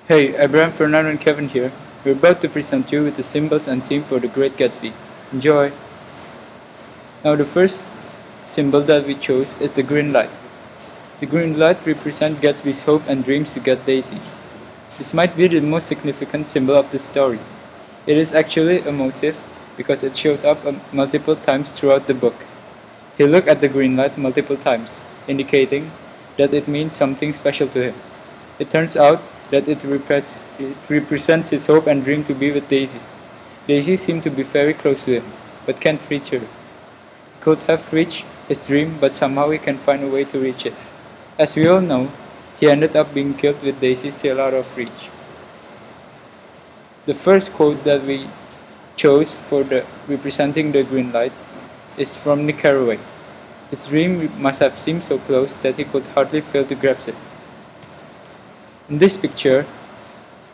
Hey, Abraham, Fernando, and Kevin here. We're about to present you with the symbols and theme for the Great Gatsby. Enjoy! Now, the first symbol that we chose is the green light. The green light represents Gatsby's hope and dreams to get Daisy. This might be the most significant symbol of the story. It is actually a motif because it showed up multiple times throughout the book. He looked at the green light multiple times, indicating that it means something special to him. It turns out that it represents his hope and dream to be with Daisy. Daisy seemed to be very close to him, but can't reach her. He could have reached his dream, but somehow he can find a way to reach it. As we all know, he ended up being killed with Daisy still out of reach. The first quote that we chose for the representing the green light is from Nick Carraway. His dream must have seemed so close that he could hardly fail to grasp it. In this picture,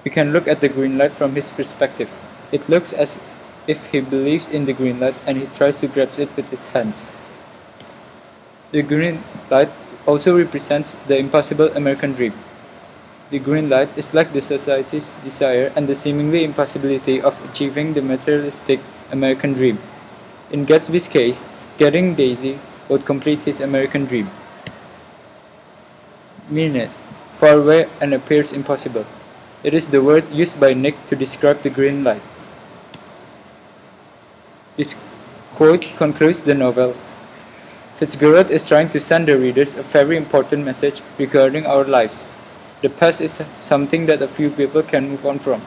we can look at the green light from his perspective. It looks as if he believes in the green light and he tries to grasp it with his hands. The green light also represents the impossible American dream. The green light is like the society's desire and the seemingly impossibility of achieving the materialistic American dream. In Gatsby's case, getting Daisy would complete his American dream. Mean it, far away and appears impossible. It is the word used by Nick to describe the green light. This quote concludes the novel. Fitzgerald is trying to send the readers a very important message regarding our lives. The past is something that a few people can move on from.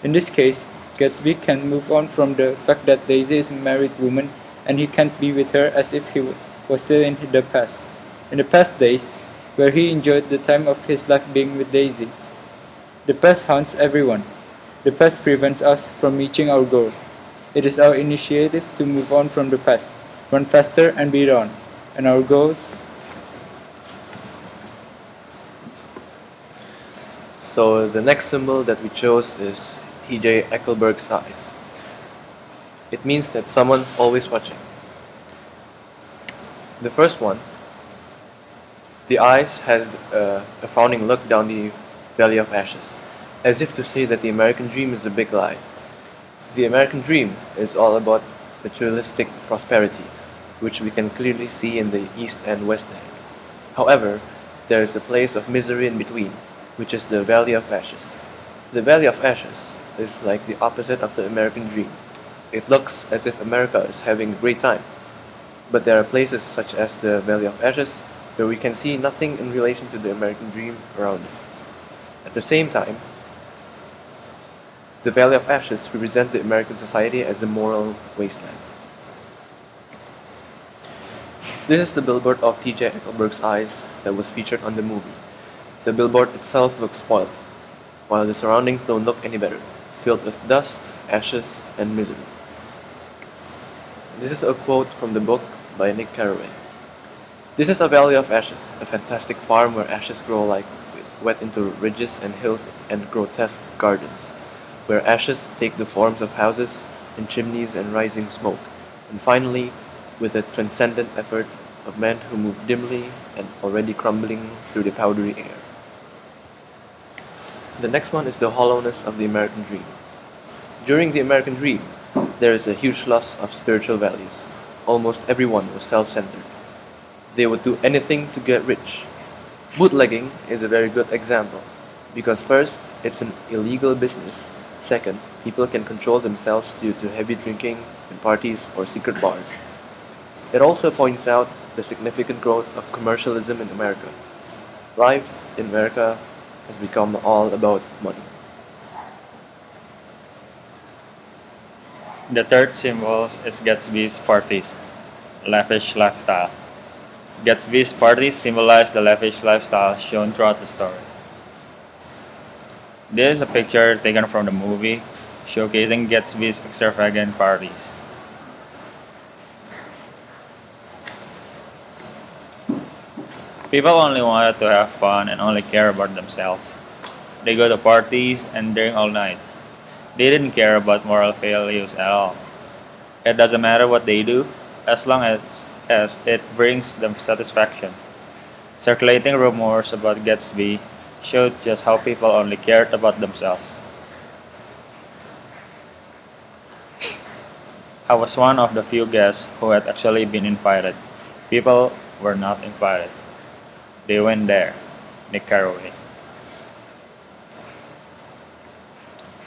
In this case, Gatsby can move on from the fact that Daisy is a married woman and he can't be with her as if he was still in the past. In the past days, where he enjoyed the time of his life being with Daisy. The past haunts everyone. The past prevents us from reaching our goal. It is our initiative to move on from the past, run faster and beat on. And our goals. So the next symbol that we chose is T.J. Eckelberg's eyes. It means that someone's always watching. The first one, the eyes has a frowning look down the Valley of Ashes, as if to say that the American dream is a big lie. The American dream is all about materialistic prosperity, which we can clearly see in the East and West End. However, there is a place of misery in between, which is the Valley of Ashes. The Valley of Ashes is like the opposite of the American dream. It looks as if America is having a great time, but there are places such as the Valley of Ashes where we can see nothing in relation to the American dream around it. At the same time, the Valley of Ashes represent the American society as a moral wasteland. This is the billboard of T.J. Eckelberg's eyes that was featured on the movie. The billboard itself looks spoiled, while the surroundings don't look any better, filled with dust, ashes, and misery. This is a quote from the book by Nick Carraway. This is a valley of ashes, a fantastic farm where ashes grow like wet into ridges and hills and grotesque gardens, where ashes take the forms of houses and chimneys and rising smoke, and finally, with a transcendent effort of men who move dimly and already crumbling through the powdery air. The next one is the hollowness of the American dream. During the American dream, there is a huge loss of spiritual values. Almost everyone was self-centered. They would do anything to get rich. Bootlegging is a very good example, because first, it's an illegal business. Second, people can control themselves due to heavy drinking in parties or secret bars. It also points out the significant growth of commercialism in America. Life in America has become all about money. The third symbol is Gatsby's parties, lavish lifestyle. Gatsby's parties symbolize the lavish lifestyle shown throughout the story. This is a picture taken from the movie showcasing Gatsby's extravagant parties. People only wanted to have fun and only care about themselves. They go to parties and drink all night. They didn't care about moral values at all. It doesn't matter what they do, as long as it brings them satisfaction. Circulating rumors about Gatsby showed just how people only cared about themselves. I was one of the few guests who had actually been invited. People were not invited. They went there, Nick Carraway.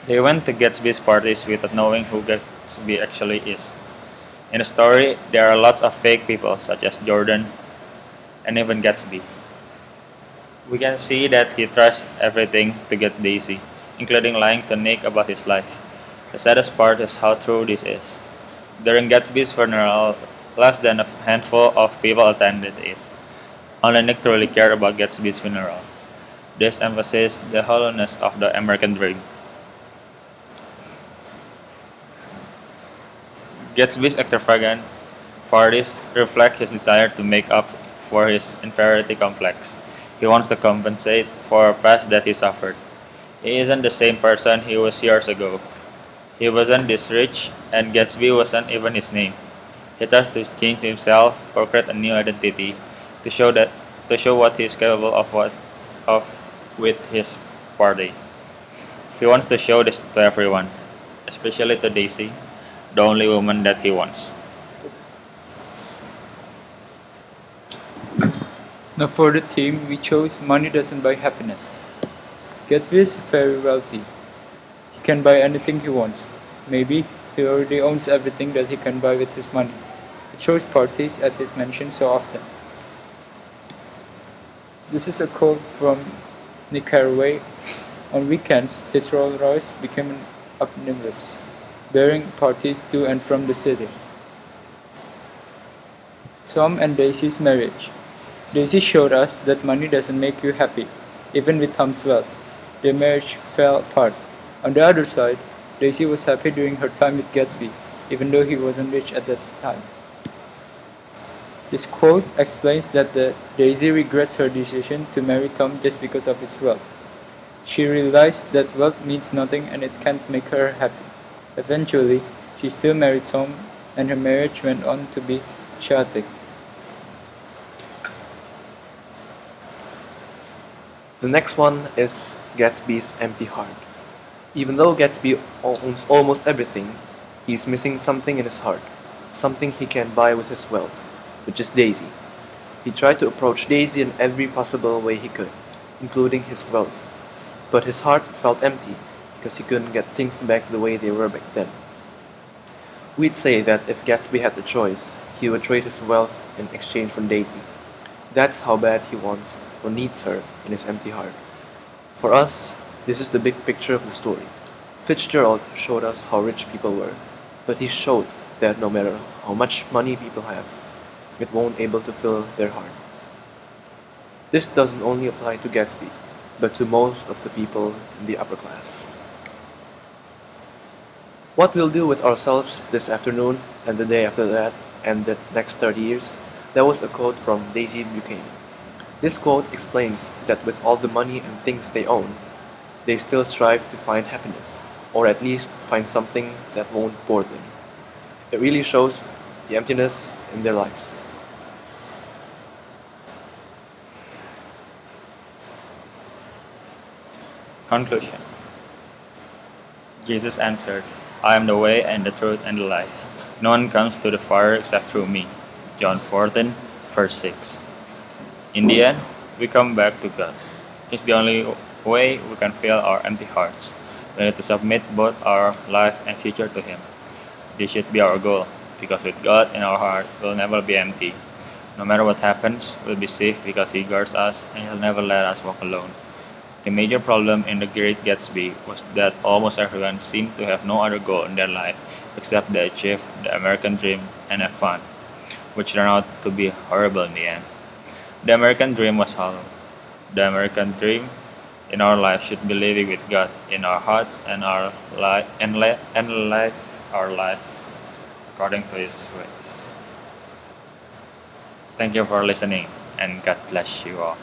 They went to Gatsby's parties without knowing who Gatsby actually is. In the story, there are lots of fake people such as Jordan and even Gatsby. We can see that he trusts everything to get Daisy, including lying to Nick about his life. The saddest part is how true this is. During Gatsby's funeral, less than a handful of people attended it. Only Nick truly cared about Gatsby's funeral. This emphasizes the hollowness of the American dream. Gatsby's extravagant parties reflect his desire to make up for his inferiority complex. He wants to compensate for a past that he suffered. He isn't the same person he was years ago. He wasn't this rich, and Gatsby wasn't even his name. He tries to change himself or create a new identity to show what he is capable of with his party. He wants to show this to everyone, especially to Daisy, the only woman that he wants. Now for the theme, we chose Money Doesn't Buy Happiness. Gatsby is very wealthy. He can buy anything he wants. Maybe he already owns everything that he can buy with his money. He throws parties at his mansion so often. This is a quote from Nick Carraway. On weekends, his Rolls Royce became an omnibus, bearing parties to and from the city. Tom and Daisy's marriage. Daisy showed us that money doesn't make you happy, even with Tom's wealth. Their marriage fell apart. On the other side, Daisy was happy during her time with Gatsby, even though he wasn't rich at that time. This quote explains that Daisy regrets her decision to marry Tom just because of his wealth. She realized that wealth means nothing and it can't make her happy. Eventually, she still married Tom, and her marriage went on to be chaotic. The next one is Gatsby's empty heart. Even though Gatsby owns almost everything, he's missing something in his heart, something he can buy with his wealth, which is Daisy. He tried to approach Daisy in every possible way he could, including his wealth, but his heart felt empty because he couldn't get things back the way they were back then. We'd say that if Gatsby had the choice, he would trade his wealth in exchange for Daisy. That's how bad he wants or needs her in his empty heart. For us, this is the big picture of the story. Fitzgerald showed us how rich people were, but he showed that no matter how much money people have, it won't able to fill their heart. This doesn't only apply to Gatsby, but to most of the people in the upper class. What we'll do with ourselves this afternoon and the day after that and the next 30 years, that was a quote from Daisy Buchanan. This quote explains that with all the money and things they own, they still strive to find happiness, or at least find something that won't bore them. It really shows the emptiness in their lives. Conclusion. Jesus answered, I am the way and the truth and the life. No one comes to the Father except through me. John 14, verse 6. In the end, we come back to God. He's the only way we can fill our empty hearts. We need to submit both our life and future to Him. This should be our goal, because with God in our heart, we'll never be empty. No matter what happens, we'll be safe because He guards us and He'll never let us walk alone. The major problem in The Great Gatsby was that almost everyone seemed to have no other goal in their life except to achieve the American dream and have fun, which turned out to be horrible in the end. The American dream was hollow. The American dream in our life should be living with God in our hearts and our life our life according to His ways. Thank you for listening, and God bless you all.